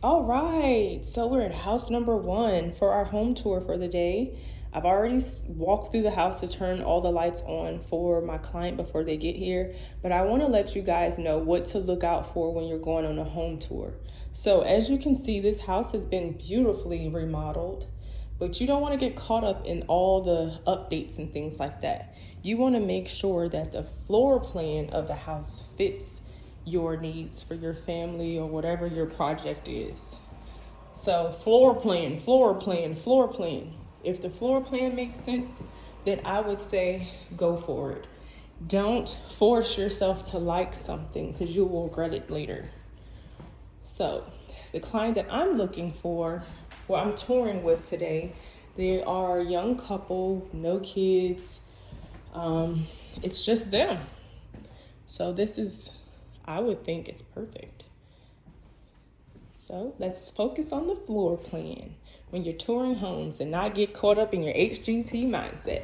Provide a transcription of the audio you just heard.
All right, so we're at house number 1 for our home tour for the day. I've already walked through the house to turn all the lights on for my client before they get here, but I want to let you guys know what to look out for when you're going on a home tour. So as you can see, this house has been beautifully remodeled, but you don't want to get caught up in all the updates and things like that. You want to make sure that the floor plan of the house fits your needs for your family or whatever your project is. So floor plan, floor plan, floor plan. If the floor plan makes sense, then I would say go for it. Don't force yourself to like something because you will regret it later. So the client that I'm looking for, well, I'm touring with today, they are a young couple, no kids. It's just them. So this is, I would think it's perfect. So let's focus on the floor plan when you're touring homes and not get caught up in your HGT mindset.